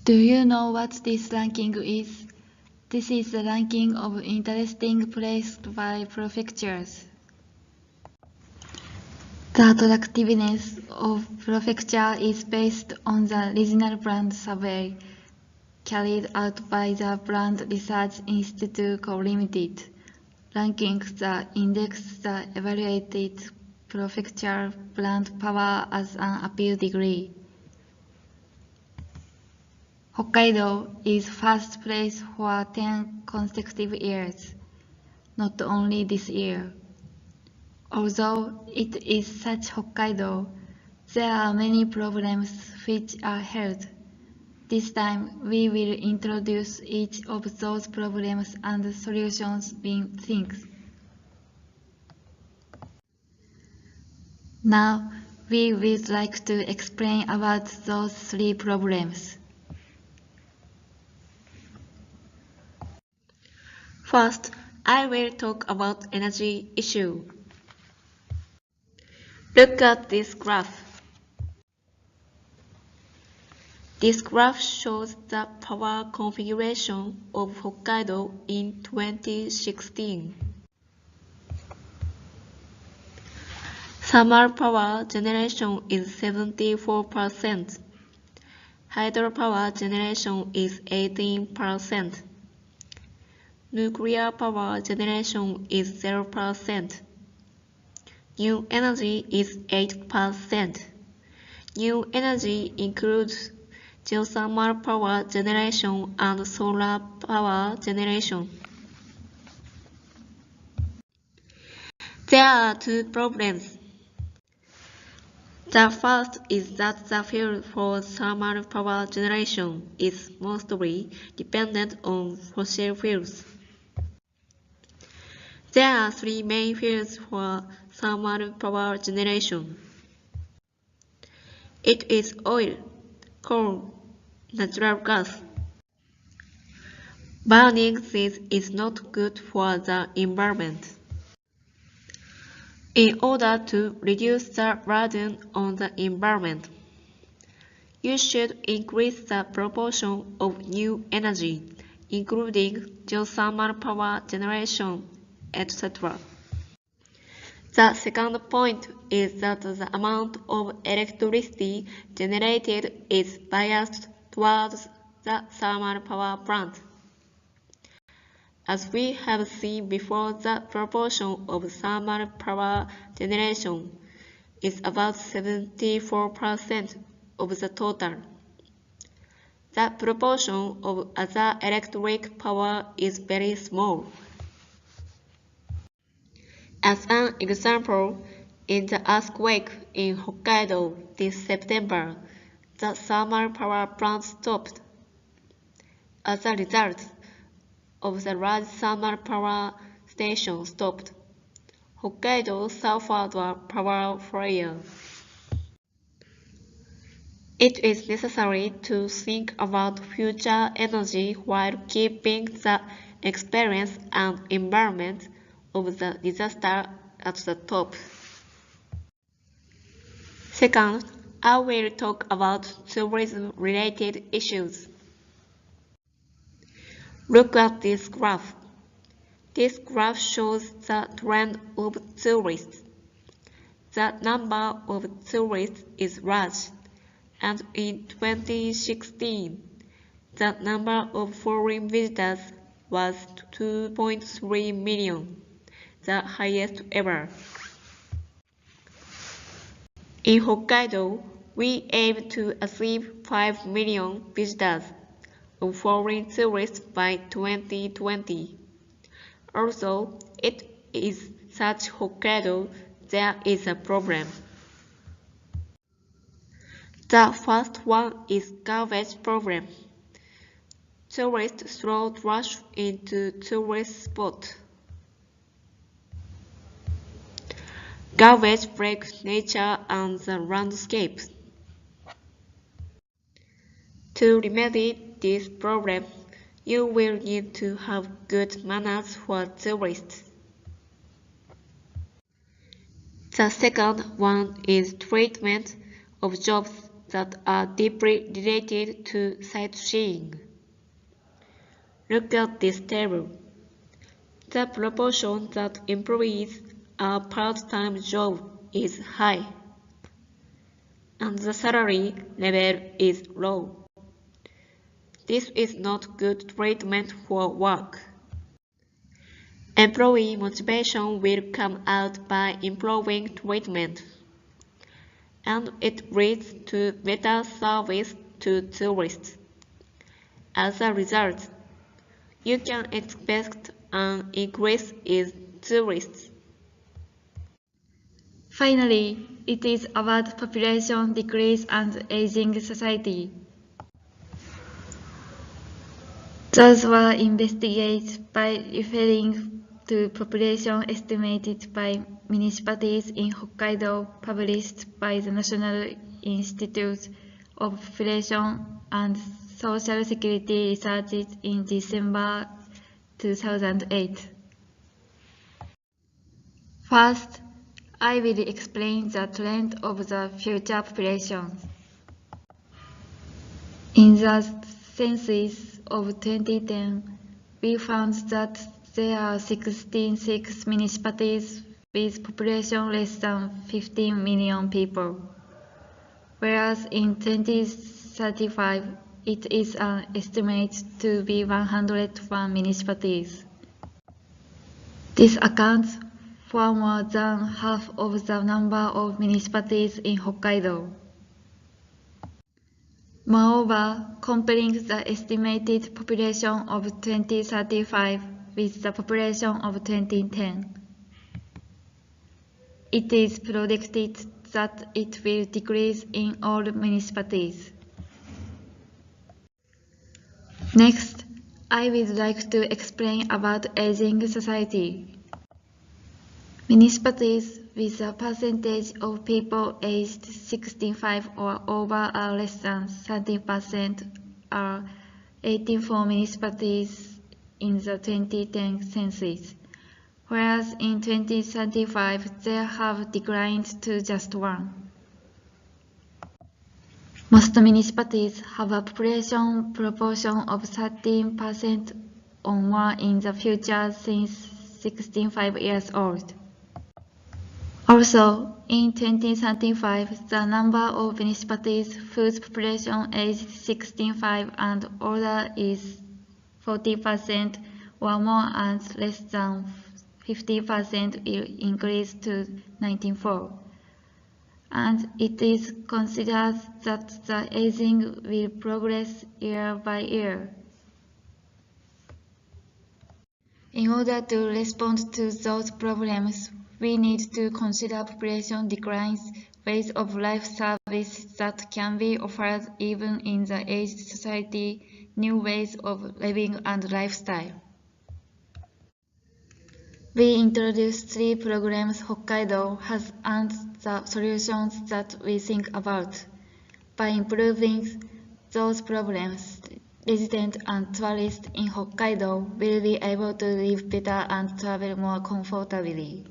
Do you know what this ranking is? This is the ranking of interesting places by prefectures. The attractiveness of prefecture is based on the regional brand survey carried out by the Brand Research Institute Co. Limited, ranking the index the evaluated prefecture brand power as an appeal degree. Hokkaido is first place for 10 consecutive years, not only this year. Although it is such Hokkaido, there are many problems which are held. This time we will introduce each of those problems and solutions being things. Now we would like to explain about those three problems. First, I will talk about energy issue. Look at this graph. This graph shows the power configuration of Hokkaido in 2016. Thermal power generation is 74%. Hydropower generation is 18%. Nuclear power generation is 0%. New energy is 8%. New energy includes geothermal power generation and solar power generation. There are two problems. The first is that the field for thermal power generation is mostly dependent on fossil fuels. There are three main fields for thermal power generation. It is oil, coal, natural gas. Burning this is not good for the environment. In order to reduce the burden on the environment, you should increase the proportion of new energy, including geothermal power generation, etc. The second point is that the amount of electricity generated is biased towards the thermal power plant. As we have seen before, the proportion of thermal power generation is about 74% of the total. The proportion of other electric power is very small. As an example, in the earthquake in Hokkaido this September, the thermal power plant stopped. As a result of the large thermal power station stopped, Hokkaido suffered a power failure. It is necessary to think about future energy while keeping the experience and environment of the disaster at the top. Second, I will talk about tourism-related issues. Look at this graph. This graph shows the trend of tourists. The number of tourists is large, and in 2016, the number of foreign visitors was 2.3 million, the highest ever. In Hokkaido, we aim to achieve 5 million visitors of foreign tourists by 2020. Also, it is such Hokkaido, there is a problem. The first one is garbage problem. Tourists throw trash into tourist spots. Garbage breaks nature and the landscape. To remedy this problem, you will need to have good manners for tourists. The second one is treatment of jobs that are deeply related to sightseeing. Look at this table. The proportion that employees a part-time job is high, and the salary level is low. This is not good treatment for work. Employee motivation will come out by improving treatment, and it leads to better service to tourists. As a result, you can expect an increase in tourists. Finally, it is about population decrease and aging society. Those were investigated by referring to population estimated by municipalities in Hokkaido published by the National Institute of Population and Social Security Research in December 2008. First, I will explain the trend of the future population. In the census of 2010, we found that there are 16 municipalities with population less than 15 million people, whereas in 2035 it is an estimate to be 101 municipalities. This accounts for more than half of the number of municipalities in Hokkaido. Moreover, comparing the estimated population of 2035 with the population of 2010, it is predicted that it will decrease in all municipalities. Next, I would like to explain about aging society. Municipalities with a percentage of people aged 65 or over are less than 30% are 84 municipalities in the 2010 census, whereas in 2035 they have declined to just one. Most municipalities have a population proportion of 13% or more in the future since 65 years old. Also, in 2035, the number of municipalities whose population aged 65 and older is 40% or more and less than 50% will increase to 94. And it is considered that the aging will progress year by year. In order to respond to those problems, we need to consider population declines, ways of life service that can be offered even in the aged society, new ways of living and lifestyle. We introduced 3 programs Hokkaido has and the solutions that we think about. By improving those problems, residents and tourists in Hokkaido will be able to live better and travel more comfortably.